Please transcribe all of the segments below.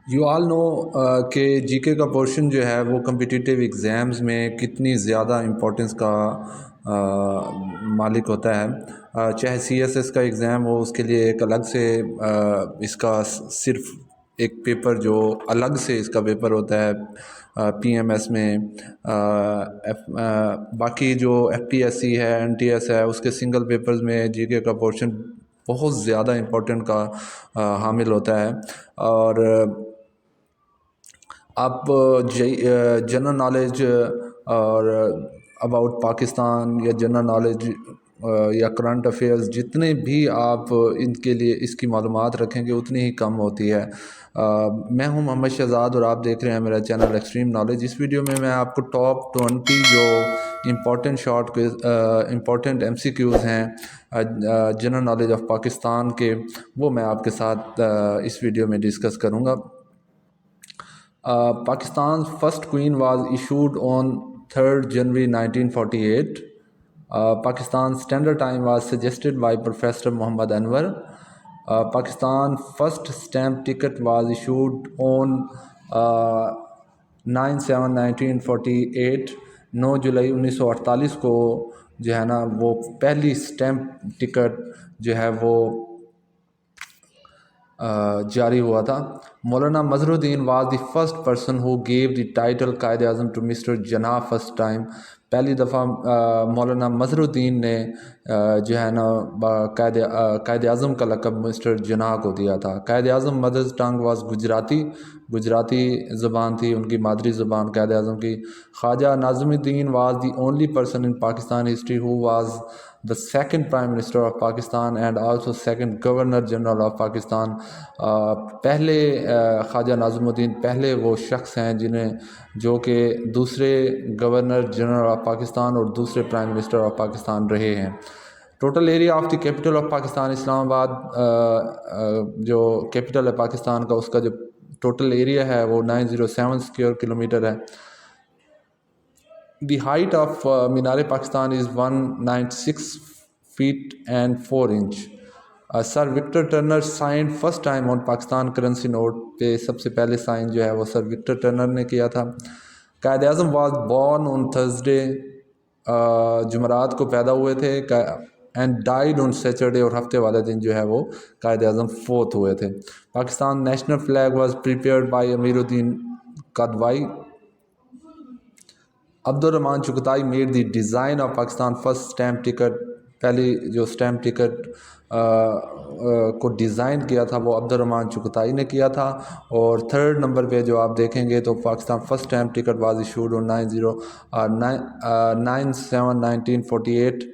You all نو کہ جی کے کا پورشن جو ہے وہ کمپٹیٹیو ایگزامز میں کتنی زیادہ امپورٹنس کا مالک ہوتا ہے. چاہے سی ایس ایس کا ایگزام ہو، اس کے لیے ایک الگ سے اس کا صرف ایک پیپر جو الگ سے اس کا پیپر ہوتا ہے پی ایم ایس میں. باقی جو ایف پی ایس سی ہے، این ٹی ایس ہے، اس کے سنگل پیپرز میں جی کے کا پورشن بہت زیادہ امپورٹنٹ کا حامل ہوتا ہے. اور آپ جنرل نالج اور اباؤٹ پاکستان یا جنرل نالج یا کرنٹ افیئرز جتنے بھی آپ ان کے لیے اس کی معلومات رکھیں گے اتنی ہی کم ہوتی ہے. میں ہوں محمد شہزاد اور آپ دیکھ رہے ہیں میرا چینل ایکسٹریم نالج. اس ویڈیو میں آپ کو ٹاپ 20 جو امپورٹنٹ ایم سی کیوز ہیں جنرل نالج آف پاکستان کے، وہ میں آپ کے ساتھ اس ویڈیو میں ڈسکس کروں گا. Pakistan's first queen was issued on 3rd January 1948. Pakistan's standard time was suggested by Professor Muhammad Anwar. Pakistan's first stamp ticket was issued on 9/7/1948. 9 جولائی 1948 کو جو ہے نا وہ پہلی سٹیمپ ٹکٹ جو ہے وہ جاری ہوا تھا. Maulana Mazharuddin was the first person who gave the title Quaid Azam to mister Jinnah first time. پہلی دفعہ مولانا مظہر الدین نے جو ہے نا قائد اعظم کا لقب مسٹر جناح کو دیا تھا. قائد اعظم مدرز ٹنگ واز گجراتی زبان تھی ان کی مادری زبان قائد اعظم کی. خواجہ ناظم الدین was the only person in Pakistan history who was the second Prime Minister of Pakistan and also second Governor General of Pakistan. پہلے خواجہ ناظم الدین پہلے وہ شخص ہیں جو کہ دوسرے گورنر جنرل آف پاکستان اور دوسرے پرائم منسٹر آف پاکستان رہے ہیں. Total area of the capital of Pakistan Islamabad جو کیپٹل ہے پاکستان کا، اس کا جو ٹوٹل ایریا ہے وہ 907 اسکوائر کلومیٹر ہے. The height of Minar Pakistan is 196 feet and 4 inch. Sir Victor Turner signed first time on Pakistan currency note پہ سب سے پہلے سائن جو ہے وہ سر وکٹر ٹرنر نے کیا تھا. قائد اعظم was born on Thursday. جمعرات کو پیدا ہوئے تھے and died on Saturday اور ہفتے والے دن جو ہے وہ قائد اعظم فوت ہوئے تھے. Pakistan national flag was prepared by Amiruddin Kidwai. Abdur Rahman Chughtai made the design of Pakistan first stamp ticket. پہلی جو اسٹیمپ ٹکٹ کو ڈیزائن کیا تھا وہ عبد الرحمان چغتائی نے کیا تھا. اور تھرڈ نمبر پہ جو آپ دیکھیں گے تو Pakistan first stamp ticket was issued on 9/7/1948.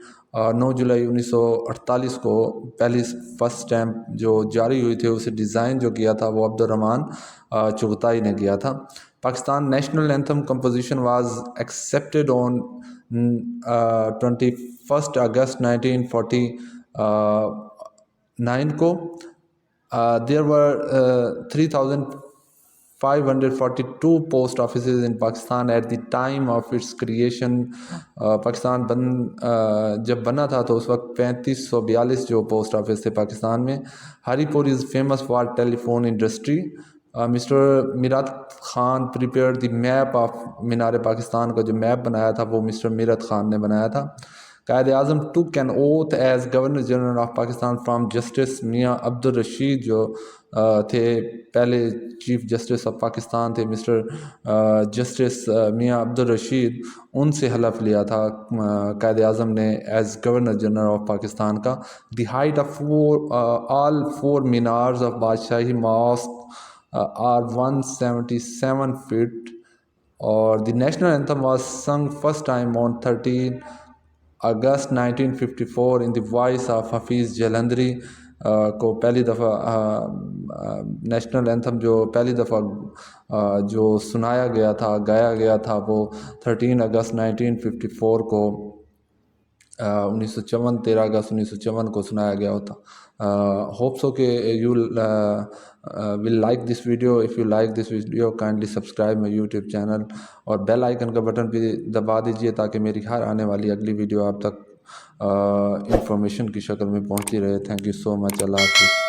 9 جولائی 1948 کو پہلی فرسٹ اسٹیمپ جو جاری ہوئی تھی اسے ڈیزائن جو کیا تھا وہ عبد الرحمان چغتائی نے کیا تھا. Pakistan national anthem composition was accepted on 21 August 1949 کو. There were 3,542 post offices in Pakistan at the time of its creation. Pakistan جب بنا تھا تو اس وقت 3542 جو پوسٹ آفس تھے پاکستان میں. Haripur is famous for telephone industry. Mister Mirat Khan prepare the map of Minar Pakistan کا جو میپ بنایا تھا وہ مسٹر میرات خان نے بنایا تھا. Quaid Azam took an oath as governor general of Pakistan from justice Mian Abdul الرشید جو تھے پہلے چیف جسٹس آف پاکستان تھے مسٹر جسٹس میاں عبد الرشید. ان سے حلف لیا تھا قائد اعظم نے as governor general of Pakistan کا. The height of all 4 minars of Badshahi mosque are 177 feet. اور the national anthem was sung first time on 13 August 1954 in the voice of Hafeez Jalandhari کو پہلی دفعہ نیشنل اینتھم جو پہلی دفعہ جو سنایا گیا تھا گایا گیا تھا وہ 13 اگست 1954 کو 1954 13 اگست 1954 کو سنایا گیا ہوتا. ہوپ سو کہ you will like this video. If you like this video kindly subscribe my YouTube channel اور بیل آئیکن کا بٹن بھی دبا دیجئے تاکہ میری ہر آنے والی اگلی ویڈیو آپ تک انفارمیشن کی شکل میں پہنچتی رہے. تھینک یو سو مچ. اللہ حافظ.